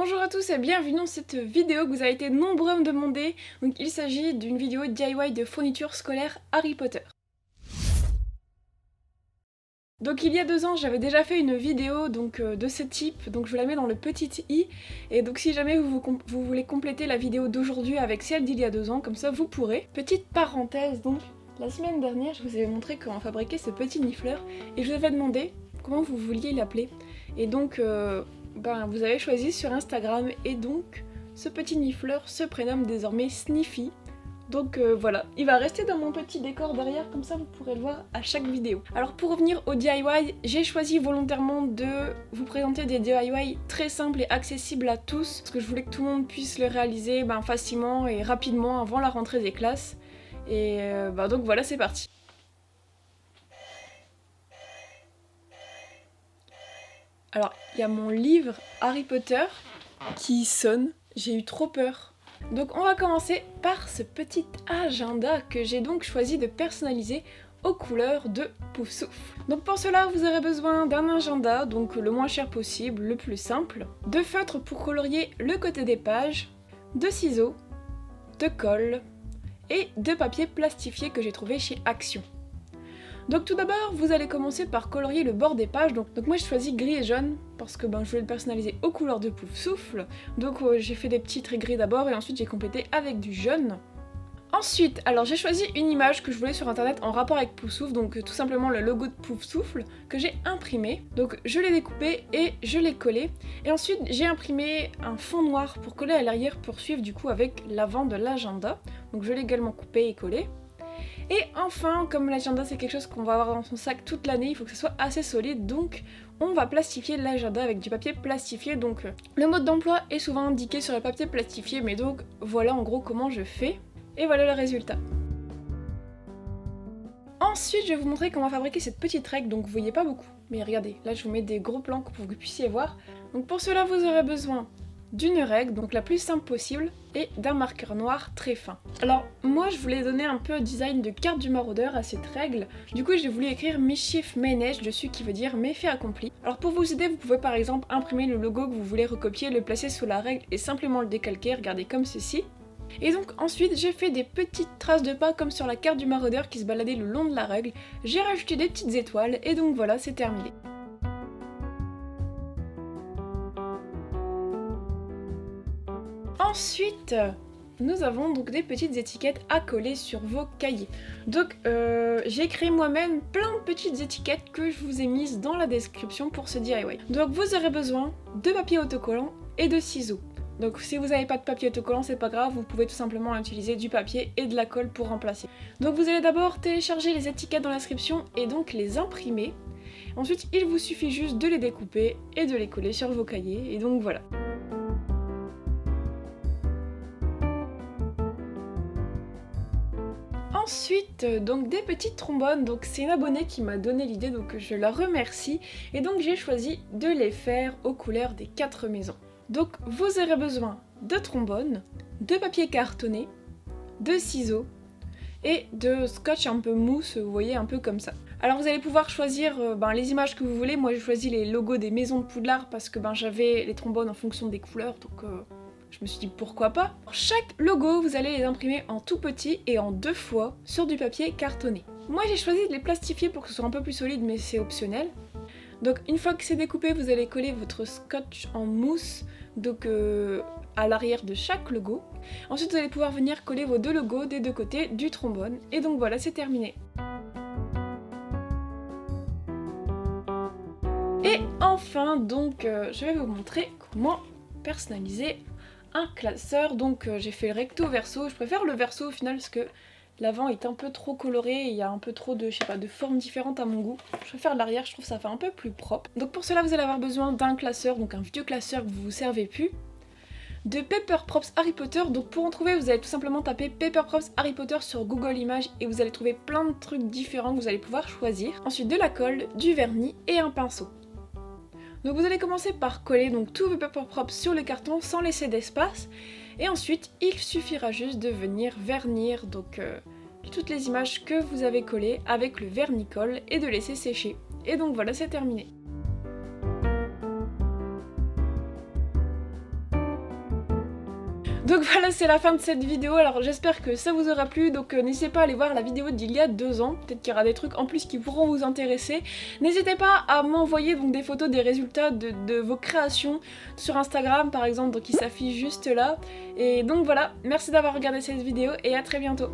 Bonjour à tous et bienvenue dans cette vidéo que vous avez été nombreux à me demander. Donc il s'agit d'une vidéo DIY de fourniture scolaire Harry Potter. Donc il y a 2 ans j'avais déjà fait une vidéo de ce type, donc je vous la mets dans le petit i. Et donc si jamais vous voulez compléter la vidéo d'aujourd'hui avec celle d'il y a 2 ans, comme ça vous pourrez. Petite parenthèse donc, la semaine dernière je vous avais montré comment fabriquer ce petit nifleur et je vous avais demandé comment vous vouliez l'appeler. Et donc vous avez choisi sur Instagram et donc ce petit nifleur se prénomme désormais Sniffy. Donc voilà, il va rester dans mon petit décor derrière, comme ça vous pourrez le voir à chaque vidéo. Alors pour revenir au DIY, j'ai choisi volontairement de vous présenter des DIY très simples et accessibles à tous, parce que je voulais que tout le monde puisse le réaliser facilement et rapidement avant la rentrée des classes. Et donc voilà, c'est parti. Alors, il y a mon livre Harry Potter qui sonne, j'ai eu trop peur. Donc on va commencer par ce petit agenda que j'ai donc choisi de personnaliser aux couleurs de Poufsouffle. Donc pour cela, vous aurez besoin d'un agenda, donc le moins cher possible, le plus simple, de feutres pour colorier le côté des pages, de ciseaux, de colle et de papier plastifié que j'ai trouvé chez Action. Donc tout d'abord, vous allez commencer par colorier le bord des pages. Donc moi j'ai choisi gris et jaune parce que je voulais le personnaliser aux couleurs de Poufsouffle. Donc j'ai fait des petits traits gris d'abord et ensuite j'ai complété avec du jaune. Ensuite, alors j'ai choisi une image que je voulais sur internet en rapport avec Poufsouffle, donc tout simplement le logo de Poufsouffle que j'ai imprimé. Donc je l'ai découpé et je l'ai collé. Et ensuite j'ai imprimé un fond noir pour coller à l'arrière pour suivre du coup avec l'avant de l'agenda. Donc je l'ai également coupé et collé. Et enfin, comme l'agenda c'est quelque chose qu'on va avoir dans son sac toute l'année, il faut que ce soit assez solide, donc on va plastifier l'agenda avec du papier plastifié. Donc le mode d'emploi est souvent indiqué sur le papier plastifié, mais donc voilà en gros comment je fais. Et voilà le résultat. Ensuite, je vais vous montrer comment fabriquer cette petite règle, donc vous voyez pas beaucoup. Mais regardez, là je vous mets des gros plans pour que vous puissiez voir. Donc pour cela, vous aurez besoin d'une règle, donc la plus simple possible, et d'un marqueur noir très fin. Alors moi je voulais donner un peu design de carte du maraudeur à cette règle, du coup j'ai voulu écrire Mischief Manage dessus qui veut dire méfait accompli. Alors pour vous aider, vous pouvez par exemple imprimer le logo que vous voulez recopier, le placer sous la règle et simplement le décalquer, regardez comme ceci. Et donc ensuite j'ai fait des petites traces de pas comme sur la carte du maraudeur qui se baladait le long de la règle, j'ai rajouté des petites étoiles et donc voilà, c'est terminé. Ensuite, nous avons donc des petites étiquettes à coller sur vos cahiers. Donc j'ai créé moi-même plein de petites étiquettes que je vous ai mises dans la description pour ce DIY. Donc vous aurez besoin de papier autocollant et de ciseaux. Donc si vous n'avez pas de papier autocollant, c'est pas grave, vous pouvez tout simplement utiliser du papier et de la colle pour remplacer. Donc vous allez d'abord télécharger les étiquettes dans la description et donc les imprimer. Ensuite, il vous suffit juste de les découper et de les coller sur vos cahiers, et donc voilà. Ensuite, donc des petites trombones, donc c'est une abonnée qui m'a donné l'idée, donc je la remercie, et donc j'ai choisi de les faire aux couleurs des 4 maisons. Donc vous aurez besoin de trombones, de papier cartonné, de ciseaux et de scotch un peu mousse, vous voyez, un peu comme ça. Alors vous allez pouvoir choisir les images que vous voulez. Moi j'ai choisi les logos des maisons de Poudlard parce que j'avais les trombones en fonction des couleurs, donc je me suis dit pourquoi pas. Pour chaque logo, vous allez les imprimer en tout petit et en 2 fois sur du papier cartonné. Moi j'ai choisi de les plastifier pour que ce soit un peu plus solide, mais c'est optionnel. Donc une fois que c'est découpé, vous allez coller votre scotch en mousse à l'arrière de chaque logo. Ensuite vous allez pouvoir venir coller vos 2 logos des 2 côtés du trombone. Et donc voilà, c'est terminé. Et enfin donc je vais vous montrer comment personnaliser un classeur. Donc j'ai fait le recto verso, je préfère le verso au final parce que l'avant est un peu trop coloré et il y a un peu trop de formes différentes à mon goût. Je préfère l'arrière, je trouve que ça fait un peu plus propre. Donc pour cela vous allez avoir besoin d'un classeur, donc un vieux classeur que vous vous servez plus, de Paper Props Harry Potter. Donc pour en trouver, vous allez tout simplement taper Paper Props Harry Potter sur Google Images et vous allez trouver plein de trucs différents que vous allez pouvoir choisir. Ensuite de la colle, du vernis et un pinceau. Donc vous allez commencer par coller donc tous vos Paper Props sur le carton sans laisser d'espace. Et ensuite, il suffira juste de venir vernir toutes les images que vous avez collées avec le vernis-colle et de laisser sécher. Et donc voilà, c'est terminé. Donc voilà, c'est la fin de cette vidéo, alors j'espère que ça vous aura plu, donc n'hésitez pas à aller voir la vidéo d'il y a 2 ans, peut-être qu'il y aura des trucs en plus qui pourront vous intéresser. N'hésitez pas à m'envoyer donc des photos des résultats de vos créations sur Instagram par exemple, donc qui s'affichent juste là. Et donc voilà, merci d'avoir regardé cette vidéo et à très bientôt.